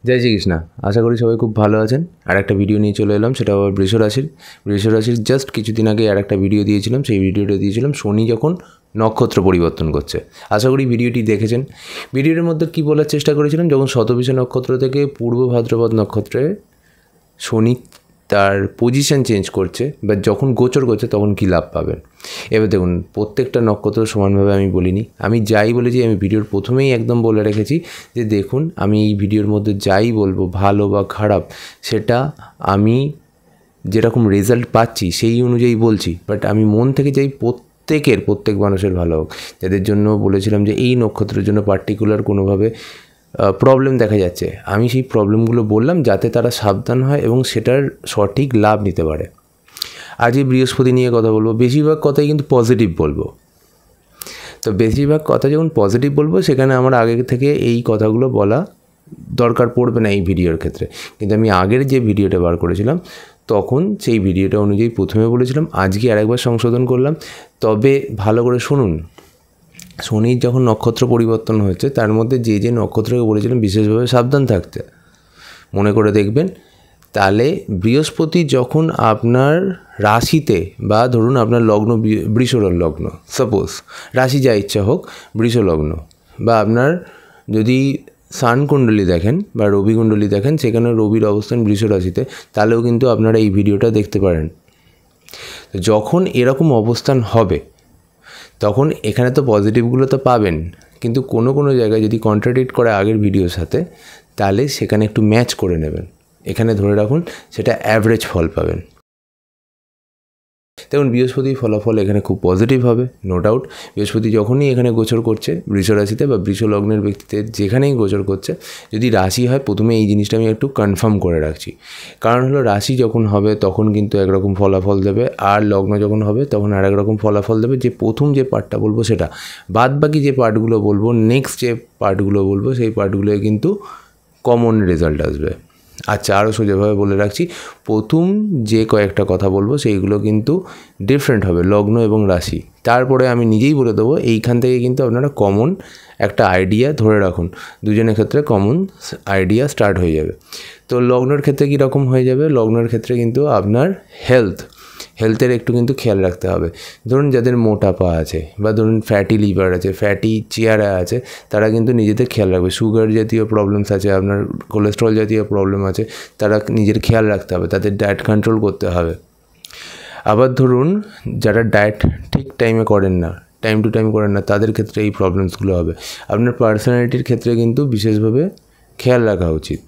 জয় শ্রীকৃষ্ণ। আশা করি সবাই খুব ভালো আছেন। আর একটা ভিডিও নিয়ে চলে এলাম, সেটা আবার বৃষ রাশির জাস্ট কিছুদিন আগে আর একটা ভিডিও দিয়েছিলাম। সেই ভিডিওটা দিয়েছিলাম শনি যখন নক্ষত্র পরিবর্তন করছে। আশা করি ভিডিওটি দেখেছেন। ভিডিওর মধ্যে কী বলার চেষ্টা করেছিলাম, যখন শতবিষা নক্ষত্র থেকে পূর্ব ভাদ্রপদ নক্ষত্রে শনি তার পজিশন চেঞ্জ করছে বা যখন গোচর করছে তখন কী লাভ পাবেন। এবার দেখুন, প্রত্যেকটা নক্ষত্র সমানভাবে আমি বলিনি। আমি যাই বলেছি আমি ভিডিওর প্রথমেই একদম বলে রেখেছি যে দেখুন, আমি এই ভিডিওর মধ্যে যাই বলবো ভালো বা খারাপ সেটা আমি যেরকম রেজাল্ট পাচ্ছি সেই অনুযায়ী বলছি, বাট আমি মন থেকে চাই প্রত্যেক মানুষের ভালো হোক। যাদের জন্য বলেছিলাম যে এই নক্ষত্রের জন্য পার্টিকুলার কোনোভাবে প্রবলেম দেখা যাচ্ছে, আমি সেই প্রবলেমগুলো বললাম যাতে তারা সাবধান হয় এবং সেটার সঠিক লাভ নিতে পারে। আজকে বৃহস্পতি নিয়ে কথা বলবো। বেশিরভাগ কথাই কিন্তু পজিটিভ বলবো। তো বেশিরভাগ কথা যখন পজিটিভ বলবো সেখানে আমার আগে থেকে এই কথাগুলো বলা দরকার পড়বে না এই ভিডিওর ক্ষেত্রে। কিন্তু আমি আগের যে ভিডিওটা বার করেছিলাম তখন সেই ভিডিওটা অনুযায়ী প্রথমে বলেছিলাম, আজকে আরেকবার সংশোধন করলাম। তবে ভালো করে শুনুন, শনির যখন নক্ষত্র পরিবর্তন হচ্ছে তার মধ্যে যে নক্ষত্রকে বলেছিলাম বিশেষভাবে সাবধান থাকতে, মনে করে দেখবেন। তাহলে বৃহস্পতি যখন আপনার রাশিতে বা ধরুন আপনার লগ্ন বৃষ লগ্ন, সাপোজ রাশি যা ইচ্ছা হোক বৃষ লগ্ন, বা আপনার যদি সান কুণ্ডলী দেখেন বা রবি কুণ্ডলী দেখেন সেখানে রবির অবস্থান বৃষ রাশিতে, তাহলেও কিন্তু আপনারা এই ভিডিওটা দেখতে পারেন। যখন এরকম অবস্থান হবে তখন এখানে তো পজিটিভগুলো তো পাবেন, কিন্তু কোনো জায়গায় যদি কন্ট্রাডিক্ট করে আগের ভিডিওর সাথে তাহলে সেখানে একটু ম্যাচ করে নেবেন। এখানে ধরে রাখুন সেটা অ্যাভারেজ ফল পাবেন। দেখুন, বৃহস্পতির ফলাফল এখানে খুব পজিটিভ হবে, নো ডাউট। বৃহস্পতি যখনই এখানে গোচর করছে বৃষ রাশিতে বা বৃষ লগ্নের ব্যক্তিতে যেখানেই গোচর করছে, যদি রাশি হয়, প্রথমে এই জিনিসটা আমি একটু কনফার্ম করে রাখছি। কারণ হলো রাশি যখন হবে তখন কিন্তু একরকম ফলাফল দেবে, আর লগ্ন যখন হবে তখন আর একরকম ফলাফল দেবে। যে প্রথম যে পার্টটা বলবো সেটা, বাদ বাকি যে পার্টগুলো বলবো, নেক্সট যে পার্টগুলো বলবো সেই পার্টগুলোয় কিন্তু কমন রেজাল্ট আসবে। আচ্ছা, আরও সোজাভাবে বলে রাখছি, প্রথম যে কয়েকটা কথা বলবো সেইগুলো কিন্তু ডিফারেন্ট হবে লগ্ন এবং রাশি। তারপরে আমি নিজেই বলে দেবো, এইখান থেকে কিন্তু আপনারা কমন একটা আইডিয়া ধরে রাখুন, দুজনের ক্ষেত্রে কমন আইডিয়া স্টার্ট হয়ে যাবে। তো লগ্নের ক্ষেত্রে কীরকম হয়ে যাবে, লগ্নের ক্ষেত্রে কিন্তু আপনার হেলথের একটু কিন্তু খেয়াল রাখতে হবে। ধরুন যাদের মোটাপা আছে বা ধরুন ফ্যাটি লিভার আছে, ফ্যাটি চেয়ারা আছে, তারা কিন্তু নিজেদের খেয়াল রাখবে। সুগার জাতীয় প্রবলেমস আছে, আপনার কোলেস্ট্রল জাতীয় প্রবলেম আছে, তারা নিজের খেয়াল রাখতে হবে, তাদের ডায়েট কন্ট্রোল করতে হবে। আবার ধরুন যারা ডায়েট ঠিক টাইমে করেন না, টাইম টু টাইম করেন না, তাদের ক্ষেত্রে এই প্রবলেমসগুলো হবে। আপনার পার্সোনালিটির ক্ষেত্রে কিন্তু বিশেষভাবে খেয়াল রাখা উচিত।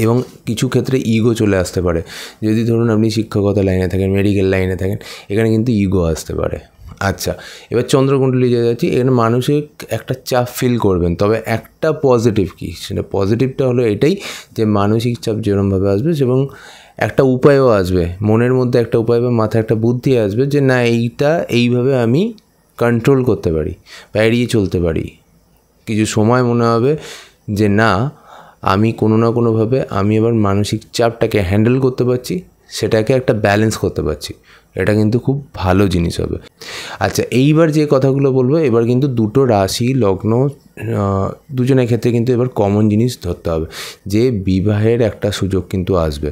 এবং কিছু ক্ষেত্রে ইগো চলে আসতে পারে। যদি ধরুন আপনি শিক্ষকতা লাইনে থাকেন, মেডিকেল লাইনে থাকেন, এখানে কিন্তু ইগো আসতে পারে। আচ্ছা, এবার চন্দ্রকুণ্ডলী যে যাচ্ছি, এখানে মানসিক একটা চাপ ফিল করবেন। তবে একটা পজিটিভ কি, সেটা পজিটিভটা হলো এটাই যে মানসিক চাপ যেরকমভাবে আসবে এবং একটা উপায়ও আসবে, মনের মধ্যে একটা উপায় বা মাথায় একটা বুদ্ধি আসবে যে না, এইভাবে আমি কন্ট্রোল করতে পারি বা এড়িয়ে চলতে পারি। কিছু সময় মনে হবে যে না, আমি কোনো না কোনোভাবে আমি এবার মানসিক চাপটাকে হ্যান্ডেল করতে পারছি, সেটাকে একটা ব্যালেন্স করতে পারছি। এটা কিন্তু খুব ভালো জিনিস হবে। আচ্ছা, এইবার যে কথাগুলো বলবো, এবার কিন্তু দুটো রাশি লগ্ন দুজনের ক্ষেত্রে কিন্তু এবার কমন জিনিস ধরতে হবে যে বিবাহের একটা সুযোগ কিন্তু আসবে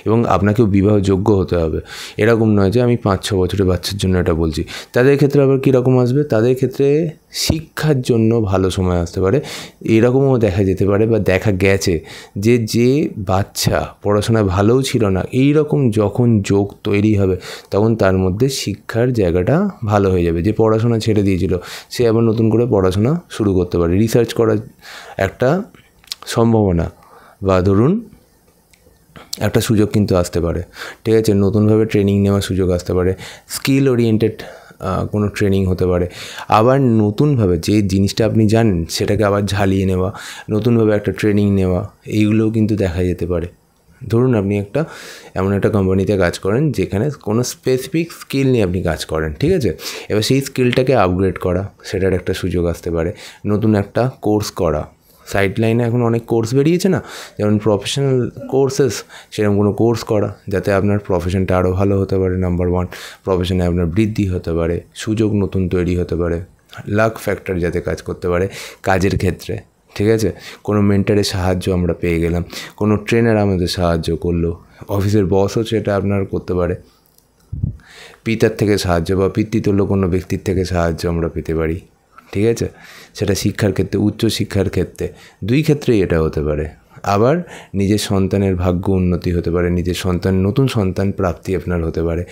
এবং আপনাকেও বিবাহযোগ্য হতে হবে। এরকম নয় যে আমি 5-6 বছরের বাচ্চার জন্য এটা বলছি। তাদের ক্ষেত্রে আবার কীরকম আসবে, তাদের ক্ষেত্রে শিক্ষার জন্য ভালো সময় আসতে পারে। এরকমও দেখা যেতে পারে বা দেখা গেছে যে বাচ্চা পড়াশোনায় ভালোও ছিল না, এই রকম যখন যোগ তৈরি হবে তখন তার মধ্যে শিক্ষার জায়গাটা ভালো হয়ে যাবে। যে পড়াশোনা ছেড়ে দিয়েছিল সে আবার নতুন করে পড়াশোনা শুরু করতে পারে, রিসার্চ করার একটা সম্ভাবনা বা ধরুন একটা সুযোগ কিন্তু আসতে পারে। ঠিক আছে, নতুনভাবে ট্রেনিং নেওয়ার সুযোগ আসতে পারে, স্কিল ওরিয়েন্টেড কোনো ট্রেনিং হতে পারে। আবার নতুনভাবে যে জিনিসটা আপনি জানেন সেটাকে আবার ঝালিয়ে নেওয়া, নতুনভাবে একটা ট্রেনিং নেওয়া, এইগুলোও কিন্তু দেখা যেতে পারে। ধরুন আপনি এমন একটা কোম্পানিতে কাজ করেন যেখানে কোনো স্পেসিফিক স্কিল নিয়ে আপনি কাজ করেন, ঠিক আছে। এবার সেই স্কিলটাকে আপগ্রেড করা, সেটার একটা সুযোগ আসতে পারে। নতুন একটা কোর্স করা, সাইড লাইনে এখন অনেক কোর্স বেরিয়েছে না, যেমন প্রফেশনাল কোর্সেস, সেরকম কোনো কোর্স করা যাতে আপনার প্রফেশনটা আরও ভালো হতে পারে। নাম্বার 1, প্রফেশনে আপনার বৃদ্ধি হতে পারে, সুযোগ নতুন তৈরি হতে পারে, লাক ফ্যাক্টর যাতে কাজ করতে পারে কাজের ক্ষেত্রে, ঠিক আছে, কোনো মেন্টারের সাহায্য আমরা পেয়ে গেলাম, কোনো ট্রেনার আমাদের সাহায্য করলো, অফিসের বসও সেটা আপনার করতে পারে, পিতার থেকে সাহায্য বা পিতৃতুল্য কোনো ব্যক্তির থেকে সাহায্য আমরা পেতে পারি। ঠিক আছে, সেটা শিক্ষার ক্ষেত্রে, উচ্চ শিক্ষার ক্ষেত্রে, দুই ক্ষেত্রেই এটা হতে পারে। আবার নিজের সন্তানের ভাগ্য উন্নতি হতে পারে, নিজের নতুন সন্তান প্রাপ্তি আপনার হতে পারে,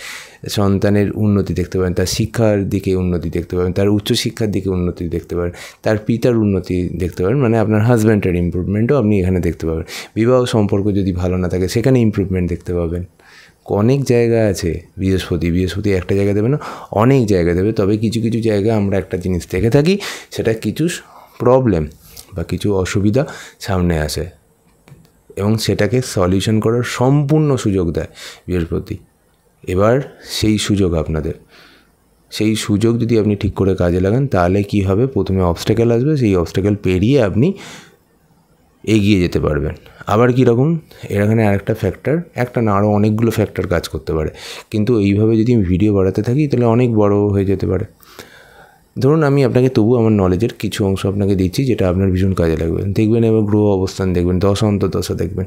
সন্তানের উন্নতি দেখতে পারেন, তার শিক্ষার দিকে উন্নতি দেখতে পারেন, তার উচ্চশিক্ষার দিকে উন্নতি দেখতে পারেন, তার পিতার উন্নতি দেখতে পারেন, মানে আপনার হাজব্যান্ডের ইমপ্রুভমেন্টও আপনি এখানে দেখতে পাবেন। বিবাহ সম্পর্ক যদি ভালো না থাকে সেখানে ইমপ্রুভমেন্ট দেখতে পাবেন। অনেক জায়গা আছে, বৃহস্পতি একটা জায়গা দেবে না, অনেক জায়গা দেবে। তবে কিছু কিছু জায়গায় আমরা একটা জিনিস দেখে থাকি, সেটা কিছু প্রবলেম বা কিছু অসুবিধা সামনে আসে এবং সেটাকে সলিউশন করার সম্পূর্ণ সুযোগ দেয় বৃহস্পতি। এবার সেই সুযোগ আপনাদের, সেই সুযোগ যদি আপনি ঠিক করে কাজে লাগান তাহলে কি হবে, প্রথমে অবস্ট্যাকেল আসবে, সেই অবস্ট্যাকেল পেরিয়ে আপনি এগিয়ে যেতে পারবেন। আবার কীরকম, এখানে আরেকটা ফ্যাক্টর, একটা না আরও অনেকগুলো ফ্যাক্টর কাজ করতে পারে, কিন্তু এইভাবে যদি আমি ভিডিও বাড়াতে থাকি তাহলে অনেক বড় হয়ে যেতে পারে। ধরুন আমি আপনাকে তবু আমার নলেজের কিছু অংশ আপনাকে দিচ্ছি যেটা আপনার ভীষণ কাজে লাগবে। দেখবেন এবার গ্রহ অবস্থান দেখবেন, দশা অন্তর্দশা দেখবেন,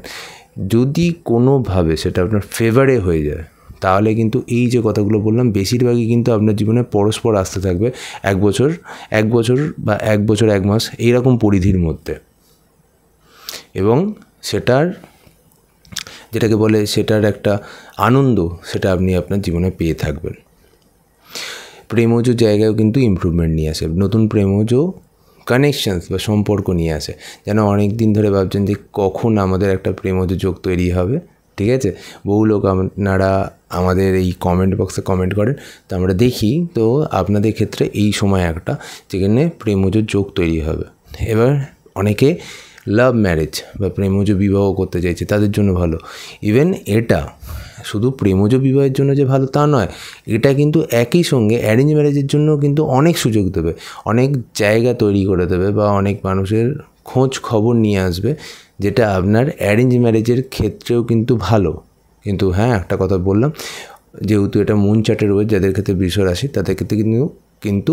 যদি কোনোভাবে সেটা আপনার ফেভারে হয়ে যায় তাহলে কিন্তু এই যে কথাগুলো বললাম বেশিরভাগই কিন্তু আপনার জীবনে পরস্পর আসতে থাকবে 1 বছর বা 1 বছর 1 মাস এইরকম পরিধির মধ্যে, এবং সেটার যেটাকে বলে সেটার একটা আনন্দ সেটা আপনি আপনার জীবনে পেয়ে থাকবেন। প্রেমজ জায়গায়ও কিন্তু ইমপ্রুভমেন্ট নিয়ে আসে, নতুন প্রেমজ কানেকশানস বা সম্পর্ক নিয়ে আসে, যেন অনেক দিন ধরে ভাবছেন যে কখন আমাদের একটা প্রেমজ যোগ তৈরি হবে। ঠিক আছে, বহু লোক আপনারা আমাদের এই কমেন্ট বক্সে কমেন্ট করেন, তো আমরা দেখি, তো আপনাদের ক্ষেত্রে এই সময় একটা যেখানে প্রেমজ যোগ তৈরি হবে। এবার অনেকে লাভ ম্যারেজ বা প্রেমজ বিবাহ করতে চাইছে, তাদের জন্য ভালো। ইভেন এটা শুধু প্রেমজ বিবাহের জন্য যে ভালো তা নয়, এটা কিন্তু একই সঙ্গে অ্যারেঞ্জ ম্যারেজের জন্য কিন্তু অনেক সুযোগ দেবে, অনেক জায়গা তৈরি করে দেবে বা অনেক মানুষের খোঁজ খবর নিয়ে আসবে, যেটা আপনার অ্যারেঞ্জ ম্যারেজের ক্ষেত্রেও কিন্তু ভালো। কিন্তু হ্যাঁ, একটা কথা বললাম, যেহেতু এটা মুন চার্টে রয়েছে, যাদের ক্ষেত্রে বৃষ রাশি তাদের ক্ষেত্রে কিন্তু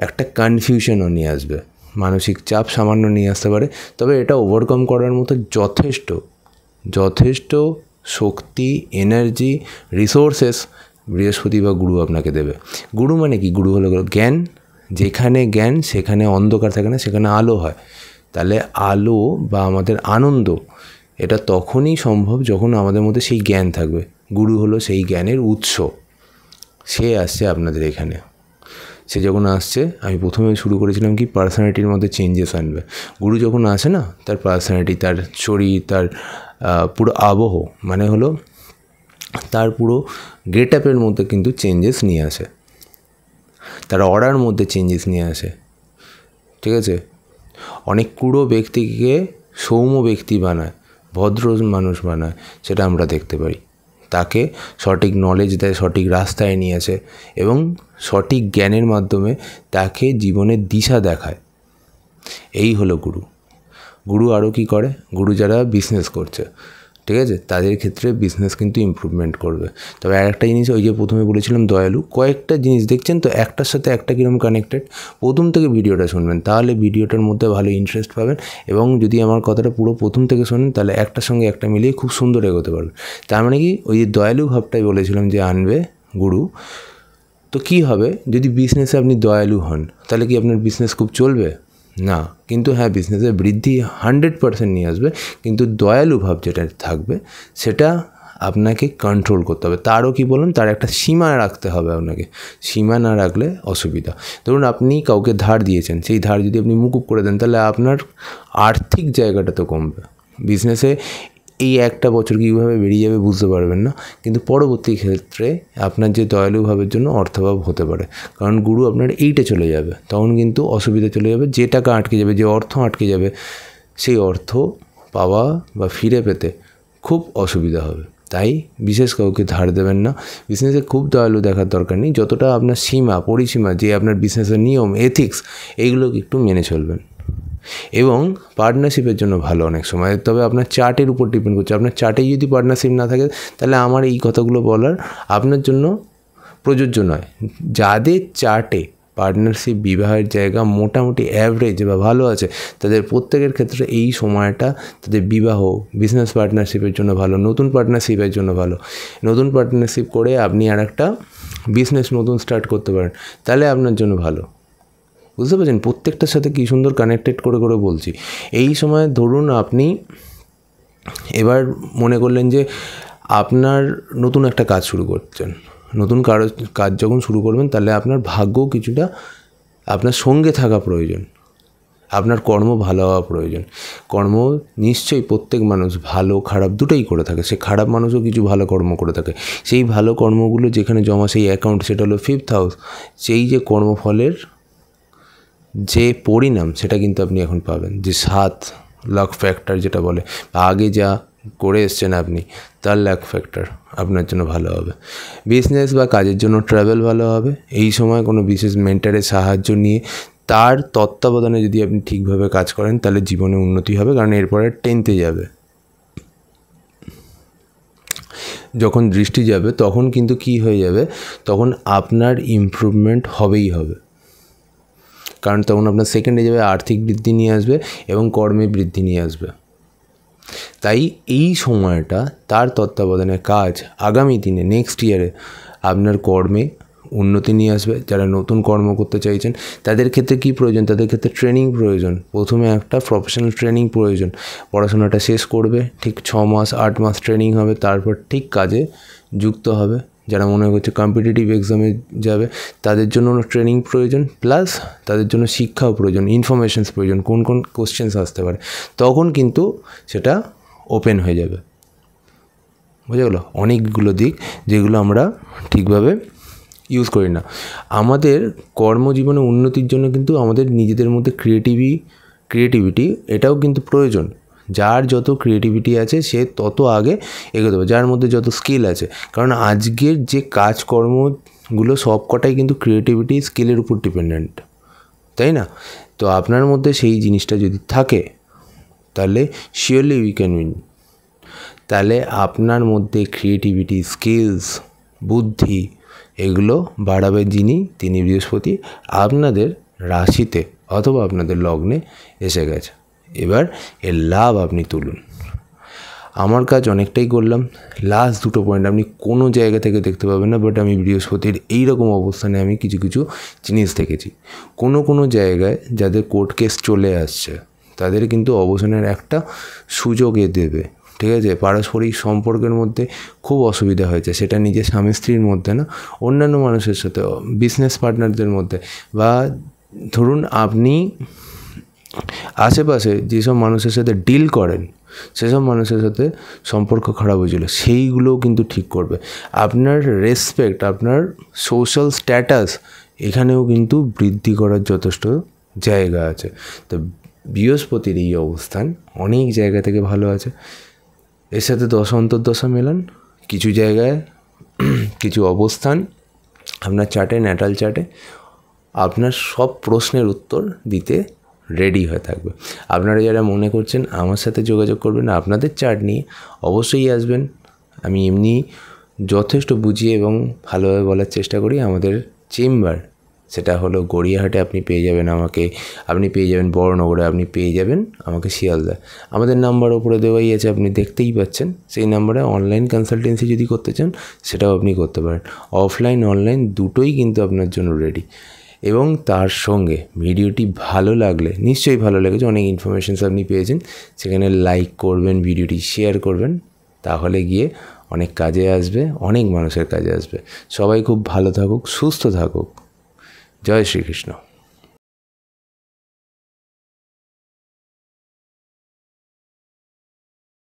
একটা কনফিউশনও নিয়ে আসবে, মানসিক চাপ সামান্য নিয়ে আসতে পারে। তবে এটা ওভারকাম করার মতো যথেষ্ট শক্তি, এনার্জি, রিসোর্সেস বৃহস্পতি বা গুরু আপনাকে দেবে। গুরু মানে কি, গুরু হলো জ্ঞান। যেখানে জ্ঞান সেখানে অন্ধকার থাকে না, সেখানে আলো হয়। তাহলে আলো বা আমাদের আনন্দ এটা তখনই সম্ভব যখন আমাদের মধ্যে সেই জ্ঞান থাকবে। গুরু হলো সেই জ্ঞানের উৎস, সে আসছে আপনাদের এখানে। সে যখন আসছে, আমি প্রথমে শুরু করেছিলাম কি পার্সোনালিটির মধ্যে চেঞ্জেস আনবে। গুরু যখন আসে না, তার পার্সোনালিটি, তার শরীর, তার পুরো আবহ, মানে হলো তার পুরো গেট আপের মধ্যে কিন্তু চেঞ্জেস নিয়ে আসে, তার অরার মধ্যে চেঞ্জেস নিয়ে আসে। ঠিক আছে, অনেক কুড়ো ব্যক্তিকে সৌম্য ব্যক্তি বানায়, ভদ্র মানুষ বানায়, সেটা আমরা দেখতে পারি। তাকে সঠিক নলেজ দেয়, সঠিক রাস্তায় নিয়ে আসে এবং সঠিক জ্ঞানের মাধ্যমে তাকে জীবনের দিশা দেখায়। এই হলো গুরু। গুরু আরও কী করে, গুরু যারা বিজনেস করছে, ঠিক আছে, তাদের ক্ষেত্রে বিজনেস কিন্তু ইমপ্রুভমেন্ট করবে। তবে আর একটা জিনিস, ওই যে প্রথমে বলেছিলাম দয়ালু, কয়েকটা জিনিস দেখছেন তো একটার সাথে একটা কীরকম কানেক্টেড, প্রথম থেকে ভিডিওটা শুনবেন, তাহলে ভিডিওটার মধ্যে ভালো ইন্টারেস্ট পাবেন। এবং যদি আমার কথাটা পুরো প্রথম থেকে শোনেন তাহলে একটার সঙ্গে একটা মিলিয়ে খুব সুন্দর এগোতে পারবেন। তার মানে কি, ওই যে দয়ালু ভাবটাই বলেছিলাম যে আনবে গুরু, তো কী হবে যদি বিজনেসে আপনি দয়ালু হন, তাহলে কি আপনার বিজনেস খুব চলবে না? কিন্তু হ্যাঁ, বিজনেসের বৃদ্ধি 100% নিয়ে আসবে, কিন্তু দয়ালু ভাব যেটা থাকবে সেটা আপনাকে কন্ট্রোল করতে হবে। তারও কি বললাম, তার একটা সীমা রাখতে হবে আপনাকে। সীমা না রাখলে অসুবিধা। ধরুন আপনি কাউকে ধার দিয়েছেন, সেই ধার যদি আপনি মুকুব করে দেন তাহলে আপনার আর্থিক জায়গাটা তো কমবে। বিজনেসে এই একটা বছর কীভাবে বেরিয়ে যাবে বুঝতে পারবেন না, কিন্তু পরবর্তী ক্ষেত্রে আপনার যে দয়ালু ভাবের জন্য অর্থভাব হতে পারে, কারণ গুরু আপনার এইটা চলে যাবে, তখন কিন্তু অসুবিধা চলে যাবে, যে টাকা আটকে যাবে, যে অর্থ আটকে যাবে, সেই অর্থ পাওয়া বা ফিরে পেতে খুব অসুবিধা হবে। তাই বিশেষ কাউকে ধার দেবেন না। বিজনেসে খুব দয়ালু দেখার দরকার নেই, যতটা আপনার সীমা পরিসীমা, যে আপনার বিজনেসের নিয়ম, এথিক্স, এইগুলোকে একটু মেনে চলবেন। এবং পার্টনারশিপের জন্য ভালো অনেক সময়, তবে আপনার চার্টের উপর ডিপেন্ড করছে। আপনার চার্টে যদি পার্টনারশিপ না থাকে তাহলে আমার এই কথাগুলো বলার আপনার জন্য প্রযোজ্য নয়। যাদের চার্টে পার্টনারশিপ বিবাহের জায়গা মোটামুটি অ্যাভারেজ বা ভালো আছে, তাদের প্রত্যেকের ক্ষেত্রে এই সময়টা তাদের বিবাহ, বিজনেস পার্টনারশিপের জন্য ভালো, নতুন পার্টনারশিপের জন্য ভালো। নতুন পার্টনারশিপ করে আপনি আর একটা বিজনেস নতুন স্টার্ট করতে পারেন, তাহলে আপনার জন্য ভালো। বুঝতে পারছেন প্রত্যেকটার সাথে কী সুন্দর কানেক্টেড করে করে বলছি। এই সময় ধরুন আপনি এবার মনে করলেন যে আপনার নতুন একটা কাজ শুরু করছেন, নতুন কাজ যখন শুরু করবেন তাহলে আপনার ভাগ্য কিছুটা আপনার সঙ্গে থাকা প্রয়োজন, আপনার কর্ম ভালো হওয়া প্রয়োজন। কর্ম নিশ্চয়ই প্রত্যেক মানুষ ভালো খারাপ দুটোই করে থাকে, সে খারাপ মানুষও কিছু ভালো কর্ম করে থাকে। সেই ভালো কর্মগুলো যেখানে জমা সেই অ্যাকাউন্ট, সেটা হলো 5th হাউস। সেই যে কর্মফলের যে পরিণাম সেটা কিন্তু আপনি এখন পাবেন, যে 7 লাখ ফ্যাক্টর যেটা বলে, আগে যা করে এসছেন আপনি তার লাখ ফ্যাক্টর আপনার জন্য ভালো হবে। বিজনেস বা কাজের জন্য ট্রাভেল ভালো হবে। এই সময় কোনো বিশেষ মেন্টারের সাহায্য নিয়ে তার তত্ত্বাবধানে যদি আপনি ঠিকভাবে কাজ করেন তাহলে জীবনে উন্নতি হবে, কারণ এরপরে 10th যাবে। যখন দৃষ্টি যাবে তখন কিন্তু কি হয়ে যাবে, তখন আপনার ইমপ্রুভমেন্ট হবেই হবে, কারণ তখন আপনার সেকেন্ডে যাবে, আর্থিক বৃদ্ধি নিয়ে আসবে এবং কর্মে বৃদ্ধি নিয়ে আসবে। তাই এই সময়টা তার তত্ত্বাবধানে কাজ আগামী দিনে নেক্সট ইয়ারে আপনার কর্মে উন্নতি নিয়ে আসবে। যারা নতুন কর্ম করতে চাইছেন তাদের ক্ষেত্রে কী প্রয়োজন, তাদের ক্ষেত্রে ট্রেনিং প্রয়োজন। প্রথমে একটা প্রফেশনাল ট্রেনিং প্রয়োজন, পড়াশোনাটা শেষ করবে, ঠিক 6 মাস 8 মাস ট্রেনিং হবে, তারপর ঠিক কাজে যুক্ত হবে। যারা মনে করছে কম্পিটিটিভ এক্সামে যাবে তাদের জন্য ট্রেনিং প্রয়োজন, প্লাস তাদের জন্য শিক্ষাও প্রয়োজন, ইনফরমেশনস প্রয়োজন, কোন কোন কোশ্চেন্স আসতে পারে, তখন কিন্তু সেটা ওপেন হয়ে যাবে। বুঝে গেল? অনেকগুলো দিক যেগুলো আমরা ঠিকভাবে ইউজ করি না। আমাদের কর্মজীবনে উন্নতির জন্য কিন্তু আমাদের নিজেদের মধ্যে ক্রিয়েটিভিটি এটাও কিন্তু প্রয়োজন। যার যত ক্রিয়েটিভিটি আছে সে তত আগে এগোতে হবে, যার মধ্যে যত স্কিল আছে। কারণ আজকের যে কাজকর্মগুলো সব কটাই কিন্তু ক্রিয়েটিভিটি স্কিলের উপর ডিপেন্ডেন্ট, তাই না? তো আপনার মধ্যে সেই জিনিসটা যদি থাকে তাহলে শিওরলি উই ক্যান উইন। তাহলে আপনার মধ্যে ক্রিয়েটিভিটি, স্কিলস, বুদ্ধি এগুলো বাড়াবে তিনি বৃহস্পতি আপনাদের রাশিতে অথবা আপনাদের লগ্নে এসে গেছে। এবার এর লাভ আপনি তুলুন। আমার কাজ অনেকটাই করলাম। লাস্ট 2টো পয়েন্ট আপনি কোনো জায়গা থেকে দেখতে পাবেন না, বাট আমি বৃহস্পতির এইরকম অবস্থানে আমি কিছু কিছু জিনিস দেখেছি। কোনো জায়গায় যাদের কোর্ট কেস চলে আসছে তাদের কিন্তু অবসানের একটা সুযোগ দেবে, ঠিক আছে? পারস্পরিক সম্পর্কের মধ্যে খুব অসুবিধা হয়েছে, সেটা নিজের স্বামী স্ত্রীর মধ্যে না, অন্যান্য মানুষের সাথে, বিজনেস পার্টনারদের মধ্যে, বা ধরুন আপনি আশেপাশে যেসব মানুষের সাথে ডিল করেন সেসব মানুষের সাথে সম্পর্ক খারাপ হয়েছিল, সেইগুলোও কিন্তু ঠিক করবে। আপনার রেসপেক্ট, আপনার সোশ্যাল স্ট্যাটাস এখানেও কিন্তু বৃদ্ধি করার যথেষ্ট জায়গা আছে। তো বৃহস্পতির এই অবস্থান অনেক জায়গা থেকে ভালো আছে। এর সাথে দশা অন্তর্দশা মেলান, কিছু জায়গায় কিছু অবস্থান আপনার চার্টে, ন্যাটাল চার্টে আপনার সব প্রশ্নের উত্তর দিতে রেডি হয়ে থাকবে। আপনারা যারা মনে করছেন আমার সাথে যোগাযোগ করবেন আপনাদের চার্ট নিয়ে, অবশ্যই আসবেন। আমি এমনি যথেষ্ট বুঝিয়ে এবং ভালোভাবে বলার চেষ্টা করি। আমাদের চেম্বার সেটা হলো গড়িয়াহাটে আপনি পেয়ে যাবেন আমাকে, আপনি পেয়ে যাবেন বড়নগরে, আপনি পেয়ে যাবেন আমাকে শিয়ালদা। আমাদের নাম্বার ওপরে দেওয়াই আছে, আপনি দেখতেই পাচ্ছেন। সেই নাম্বারে অনলাইন কনসালটেন্সি যদি করতে চান সেটাও আপনি করতে পারেন। অফলাইন অনলাইন দুটোই কিন্তু আপনার জন্য রেডি। এবং তার সঙ্গে ভিডিওটি ভালো লাগলে, নিশ্চয়ই ভালো লেগেছে, অনেক ইনফরমেশনস আপনি পেয়েছেন, সেখানে লাইক করবেন, ভিডিওটি শেয়ার করবেন, তাহলে গিয়ে অনেক কাজে আসবে, অনেক মানুষের কাজে আসবে। সবাই খুব ভালো থাকুক, সুস্থ থাকুক। জয় শ্রীকৃষ্ণ।